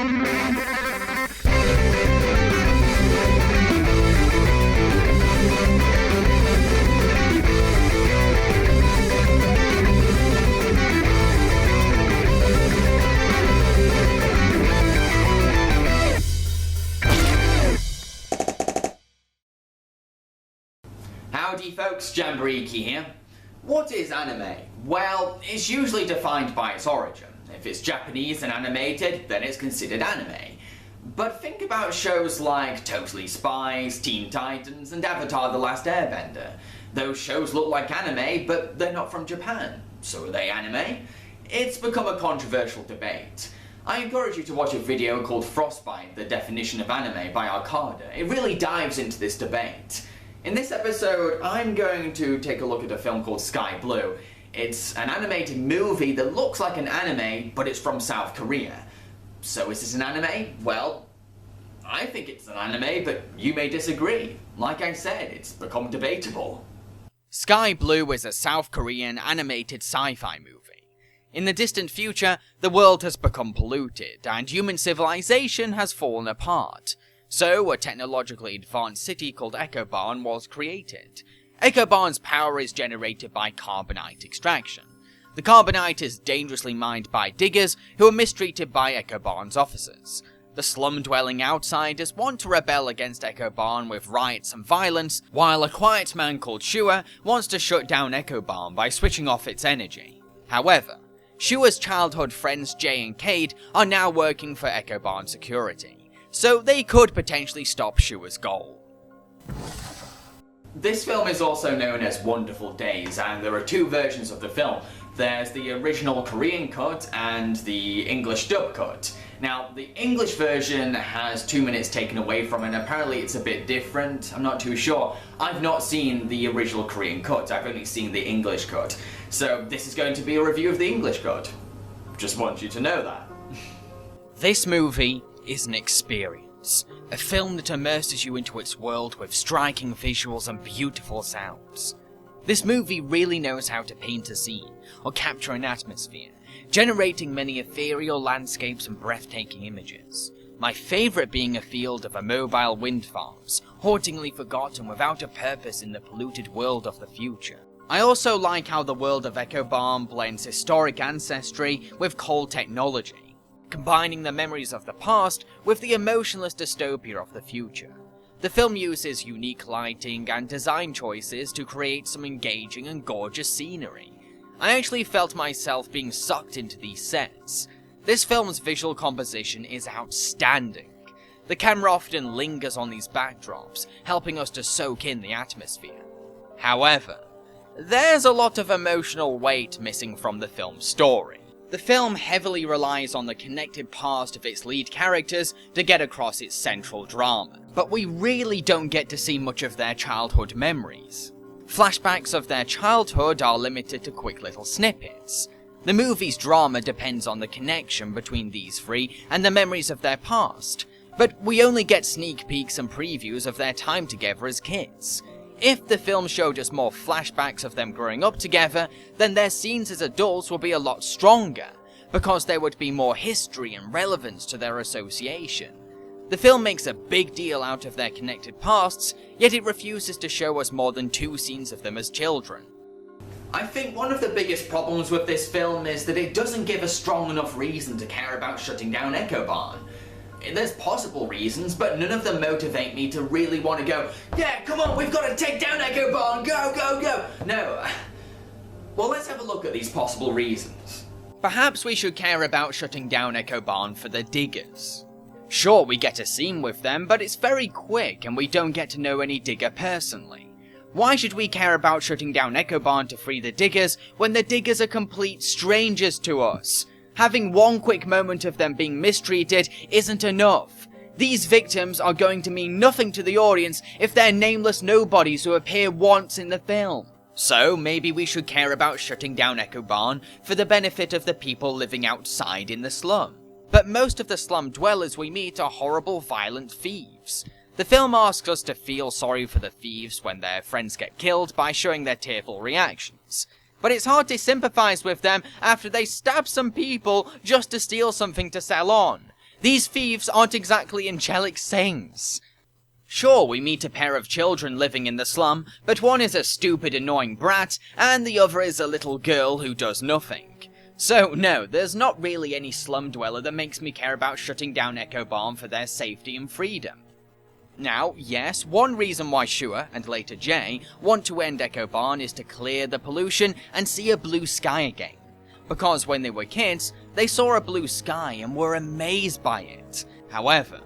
Howdy folks, Jambareeqi here. What is anime? Well, it's usually defined by its origin. If it's Japanese and animated, then it's considered anime. But think about shows like Totally Spies, Teen Titans, and Avatar: The Last Airbender. Those shows look like anime, but they're not from Japan. So are they anime? It's become a controversial debate. I encourage you to watch a video called Frostbite, the Definition of Anime by Arcada. It really dives into this debate. In this episode, I'm going to take a look at a film called Sky Blue. It's an animated movie that looks like an anime, but it's from South Korea. So is this an anime? Well, I think it's an anime, but you may disagree. Like I said, it's become debatable. Sky Blue is a South Korean animated sci-fi movie. In the distant future, the world has become polluted, and human civilization has fallen apart. So, a technologically advanced city called Echobarn was created. Echobarn's power is generated by carbonite extraction. The carbonite is dangerously mined by diggers who are mistreated by Echobarn's officers. The slum-dwelling outsiders want to rebel against Echobarn with riots and violence, while a quiet man called Shua wants to shut down Echobarn by switching off its energy. However, Shua's childhood friends Jay and Cade are now working for Echobarn security, so they could potentially stop Shua's goal. This film is also known as Wonderful Days, and there are two versions of the film. There's the original Korean cut and the English dub cut. Now, the English version has 2 minutes taken away from it, and apparently it's a bit different. I'm not too sure. I've not seen the original Korean cut, I've only seen the English cut. So this is going to be a review of the English cut. Just want you to know that. This movie is an experience. A film that immerses you into its world with striking visuals and beautiful sounds. This movie really knows how to paint a scene, or capture an atmosphere, generating many ethereal landscapes and breathtaking images. My favourite being a field of immobile wind farms, hauntingly forgotten without a purpose in the polluted world of the future. I also like how the world of Echobarn blends historic ancestry with cold technology, combining the memories of the past with the emotionless dystopia of the future. The film uses unique lighting and design choices to create some engaging and gorgeous scenery. I actually felt myself being sucked into these sets. This film's visual composition is outstanding. The camera often lingers on these backdrops, helping us to soak in the atmosphere. However, there's a lot of emotional weight missing from the film's story. The film heavily relies on the connected past of its lead characters to get across its central drama, but we really don't get to see much of their childhood memories. Flashbacks of their childhood are limited to quick little snippets. The movie's drama depends on the connection between these three and the memories of their past, but we only get sneak peeks and previews of their time together as kids. If the film showed us more flashbacks of them growing up together, then their scenes as adults would be a lot stronger, because there would be more history and relevance to their association. The film makes a big deal out of their connected pasts, yet it refuses to show us more than 2 scenes of them as children. I think one of the biggest problems with this film is that it doesn't give a strong enough reason to care about shutting down Echobarn. There's possible reasons, but none of them motivate me to really want to go, yeah, come on, we've got to take down Echobarn, go, go, go! No. Well, let's have a look at these possible reasons. Perhaps we should care about shutting down Echobarn for the diggers. Sure, we get a scene with them, but it's very quick and we don't get to know any digger personally. Why should we care about shutting down Echobarn to free the diggers when the diggers are complete strangers to us? Having one quick moment of them being mistreated isn't enough. These victims are going to mean nothing to the audience if they're nameless nobodies who appear once in the film. So maybe we should care about shutting down Echobarn for the benefit of the people living outside in the slum. But most of the slum dwellers we meet are horrible, violent thieves. The film asks us to feel sorry for the thieves when their friends get killed by showing their tearful reactions. But it's hard to sympathize with them after they stab some people just to steal something to sell on. These thieves aren't exactly angelic saints. Sure, we meet a pair of children living in the slum, but one is a stupid, annoying brat, and the other is a little girl who does nothing. So no, there's not really any slum dweller that makes me care about shutting down Echo Barn for their safety and freedom. Now, yes, one reason why Shua, and later Jay, want to end Echo Barn is to clear the pollution and see a blue sky again. Because when they were kids, they saw a blue sky and were amazed by it. However,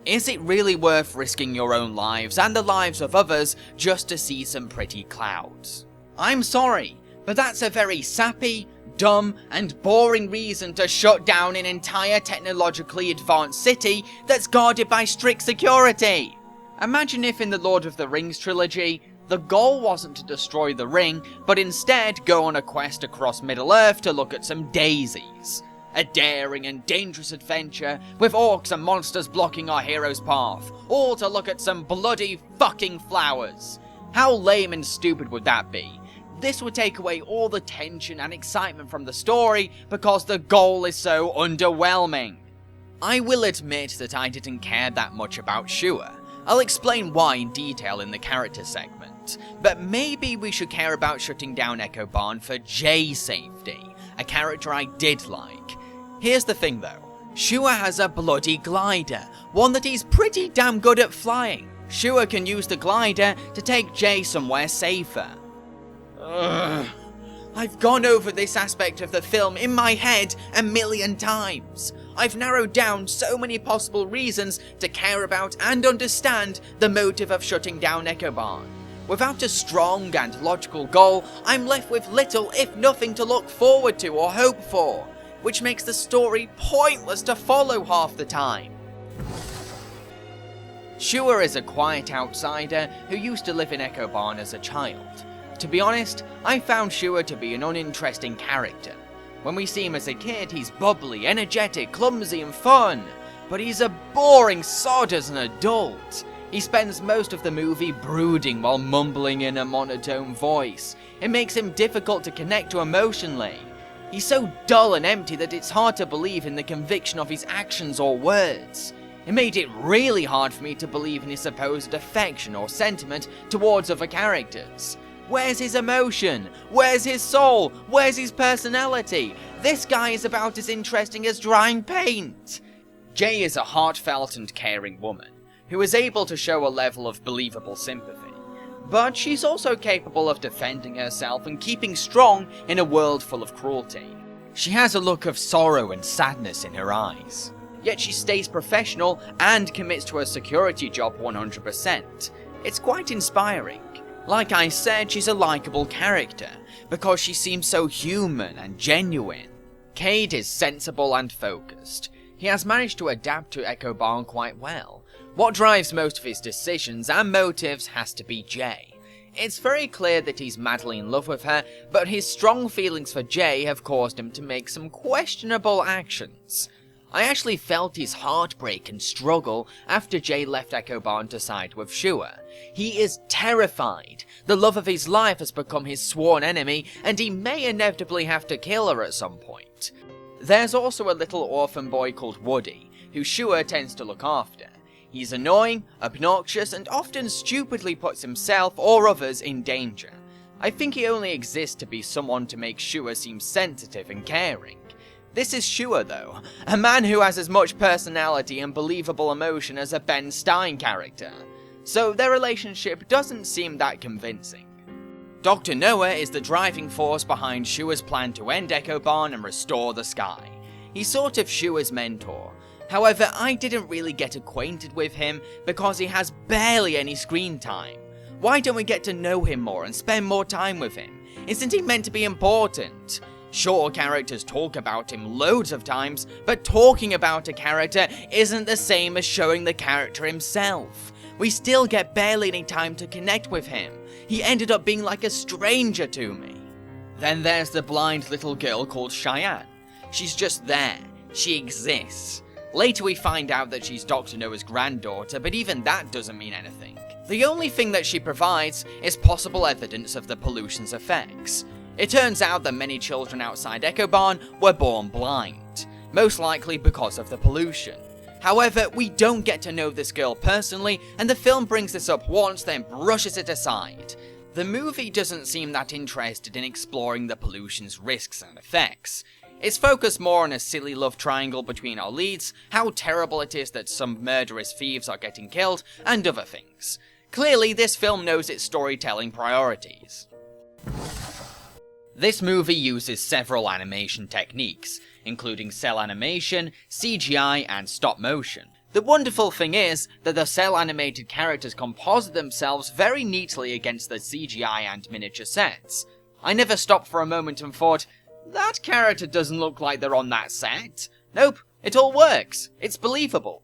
is it really worth risking your own lives and the lives of others just to see some pretty clouds? I'm sorry, but that's a very sappy, dumb, and boring reason to shut down an entire technologically advanced city that's guarded by strict security. Imagine if in the Lord of the Rings trilogy, the goal wasn't to destroy the ring, but instead go on a quest across Middle-earth to look at some daisies. A daring and dangerous adventure, with orcs and monsters blocking our hero's path, all to look at some bloody fucking flowers. How lame and stupid would that be? This would take away all the tension and excitement from the story because the goal is so underwhelming. I will admit that I didn't care that much about Shua. I'll explain why in detail in the character segment, but maybe we should care about shutting down Echo Barn for Jay's safety, a character I did like. Here's the thing though, Shua has a bloody glider, one that he's pretty damn good at flying. Shua can use the glider to take Jay somewhere safer. I've gone over this aspect of the film in my head a million times. I've narrowed down so many possible reasons to care about and understand the motive of shutting down Echo Barn. Without a strong and logical goal, I'm left with little if nothing to look forward to or hope for, which makes the story pointless to follow half the time. Shua is a quiet outsider who used to live in Echo Barn as a child. To be honest, I found Shua to be an uninteresting character. When we see him as a kid, he's bubbly, energetic, clumsy and fun. But he's a boring sod as an adult. He spends most of the movie brooding while mumbling in a monotone voice. It makes him difficult to connect to emotionally. He's so dull and empty that it's hard to believe in the conviction of his actions or words. It made it really hard for me to believe in his supposed affection or sentiment towards other characters. Where's his emotion? Where's his soul? Where's his personality? This guy is about as interesting as drying paint. Jay is a heartfelt and caring woman, who is able to show a level of believable sympathy. But she's also capable of defending herself and keeping strong in a world full of cruelty. She has a look of sorrow and sadness in her eyes. Yet she stays professional and commits to her security job 100%. It's quite inspiring. Like I said, she's a likable character, because she seems so human and genuine. Cade is sensible and focused. He has managed to adapt to Echo Barn quite well. What drives most of his decisions and motives has to be Jay. It's very clear that he's madly in love with her, but his strong feelings for Jay have caused him to make some questionable actions. I actually felt his heartbreak and struggle after Jay left Echo Barn to side with Shua. He is terrified. The love of his life has become his sworn enemy, and he may inevitably have to kill her at some point. There's also a little orphan boy called Woody, who Shua tends to look after. He's annoying, obnoxious, and often stupidly puts himself or others in danger. I think he only exists to be someone to make Shua seem sensitive and caring. This is Shua though, a man who has as much personality and believable emotion as a Ben Stein character. So their relationship doesn't seem that convincing. Dr. Noah is the driving force behind Shua's plan to end Echo Barn and restore the sky. He's sort of Shua's mentor. However, I didn't really get acquainted with him because he has barely any screen time. Why don't we get to know him more and spend more time with him? Isn't he meant to be important? Sure, characters talk about him loads of times, but talking about a character isn't the same as showing the character himself. We still get barely any time to connect with him. He ended up being like a stranger to me. Then there's the blind little girl called Cheyenne. She's just there. She exists. Later we find out that she's Dr. Noah's granddaughter, but even that doesn't mean anything. The only thing that she provides is possible evidence of the pollution's effects. It turns out that many children outside Echo Barn were born blind, most likely because of the pollution. However, we don't get to know this girl personally, and the film brings this up once, then brushes it aside. The movie doesn't seem that interested in exploring the pollution's risks and effects. It's focused more on a silly love triangle between our leads, how terrible it is that some murderous thieves are getting killed, and other things. Clearly, this film knows its storytelling priorities. This movie uses several animation techniques, including cell animation, CGI, and stop motion. The wonderful thing is that the cell animated characters composite themselves very neatly against the CGI and miniature sets. I never stopped for a moment and thought, that character doesn't look like they're on that set. Nope, it all works. It's believable.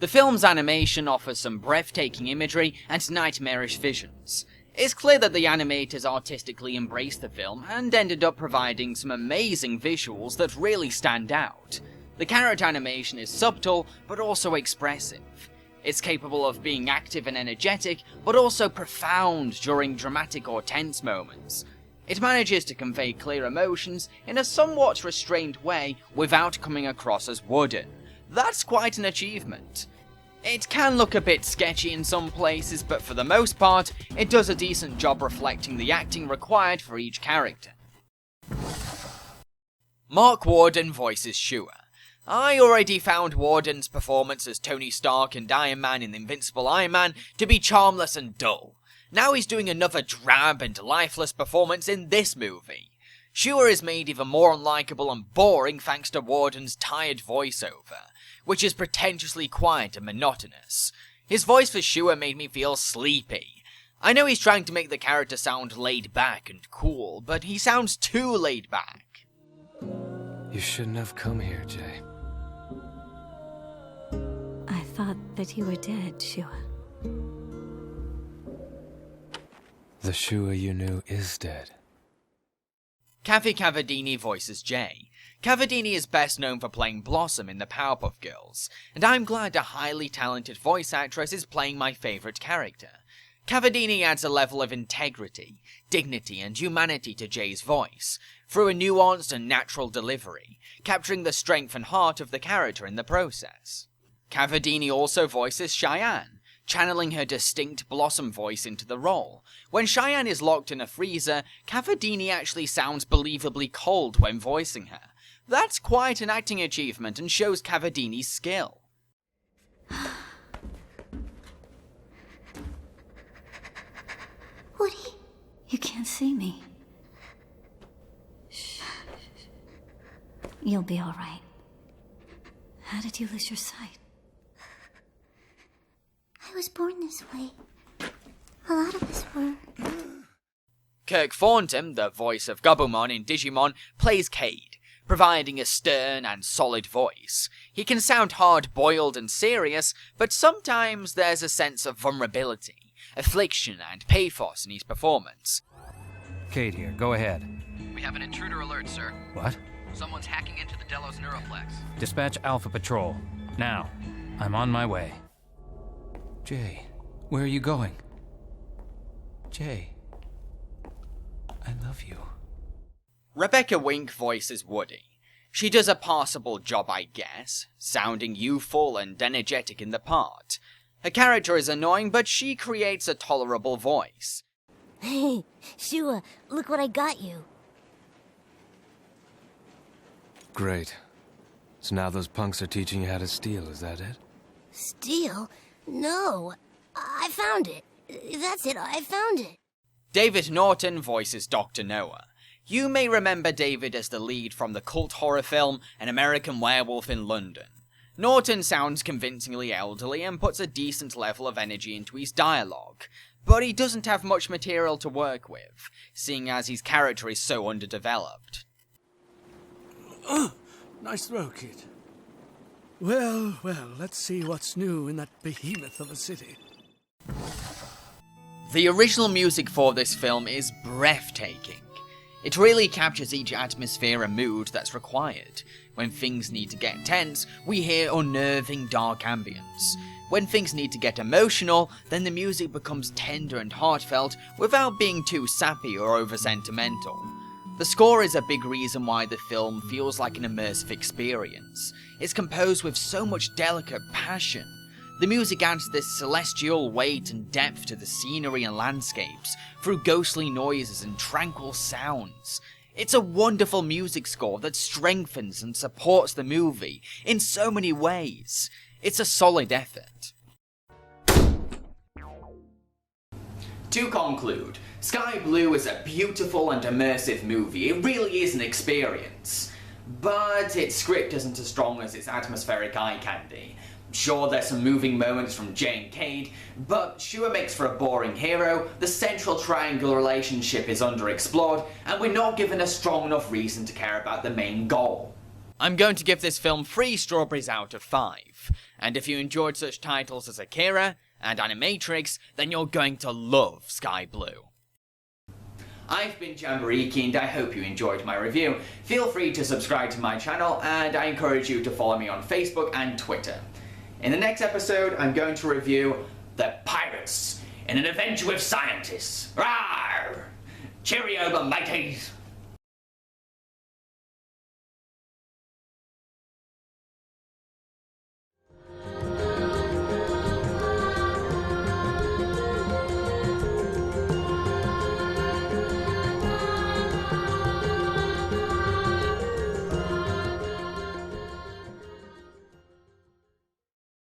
The film's animation offers some breathtaking imagery and nightmarish visions. It's clear that the animators artistically embraced the film and ended up providing some amazing visuals that really stand out. The character animation is subtle, but also expressive. It's capable of being active and energetic, but also profound during dramatic or tense moments. It manages to convey clear emotions in a somewhat restrained way without coming across as wooden. That's quite an achievement. It can look a bit sketchy in some places, but for the most part, it does a decent job reflecting the acting required for each character. Mark Warden voices Shua. I already found Warden's performance as Tony Stark and Iron Man in Invincible Iron Man to be charmless and dull. Now he's doing another drab and lifeless performance in this movie. Shua is made even more unlikable and boring thanks to Warden's tired voiceover, which is pretentiously quiet and monotonous. His voice for Shua made me feel sleepy. I know he's trying to make the character sound laid back and cool, but he sounds too laid back. You shouldn't have come here, Jay. I thought that you were dead, Shua. The Shua you knew is dead. Kathy Cavadini voices Jay. Cavadini is best known for playing Blossom in the Powerpuff Girls, and I'm glad a highly talented voice actress is playing my favourite character. Cavadini adds a level of integrity, dignity, and humanity to Jay's voice, through a nuanced and natural delivery, capturing the strength and heart of the character in the process. Cavadini also voices Cheyenne, channeling her distinct Blossom voice into the role. When Cheyenne is locked in a freezer, Cavadini actually sounds believably cold when voicing her. That's quite an acting achievement and shows Cavadini's skill. Woody, you can't see me. Shh. You'll be all right. How did you lose your sight? I was born this way. A lot of us were. Kirk Thornton, the voice of Gabumon in Digimon, plays Cade, providing a stern and solid voice. He can sound hard-boiled and serious, but sometimes there's a sense of vulnerability, affliction, and pathos in his performance. Cade here, go ahead. We have an intruder alert, sir. What? Someone's hacking into the Delos Neuroplex. Dispatch Alpha Patrol. Now. I'm on my way. Jay, where are you going? Jay, I love you. Rebecca Wink voices Woody. She does a passable job, I guess, sounding youthful and energetic in the part. Her character is annoying, but she creates a tolerable voice. Hey, Shua, look what I got you. Great. So now those punks are teaching you how to steal, is that it? Steal? No. I found it. That's it, I found it. David Norton voices Dr. Noah. You may remember David as the lead from the cult horror film An American Werewolf in London. Norton sounds convincingly elderly and puts a decent level of energy into his dialogue, but he doesn't have much material to work with, seeing as his character is so underdeveloped. Nice throw, kid. Well, let's see what's new in that behemoth of a city. The original music for this film is breathtaking. It really captures each atmosphere and mood that's required. When things need to get tense, we hear unnerving dark ambience. When things need to get emotional, then the music becomes tender and heartfelt without being too sappy or over-sentimental. The score is a big reason why the film feels like an immersive experience. It's composed with so much delicate passion. The music adds this celestial weight and depth to the scenery and landscapes through ghostly noises and tranquil sounds. It's a wonderful music score that strengthens and supports the movie in so many ways. It's a solid effort. To conclude, Sky Blue is a beautiful and immersive movie. It really is an experience. But its script isn't as strong as its atmospheric eye candy. Sure, there's some moving moments from Jane Cade, but Shua makes for a boring hero, the central triangle relationship is underexplored, and we're not given a strong enough reason to care about the main goal. I'm going to give this film 3 strawberries out of 5, and if you enjoyed such titles as Akira and Animatrix, then you're going to love Sky Blue. I've been Jambareeqi and I hope you enjoyed my review. Feel free to subscribe to my channel and I encourage you to follow me on Facebook and Twitter. In the next episode, I'm going to review The Pirates in an adventure with scientists. Rawr! Cheerio, my mateys!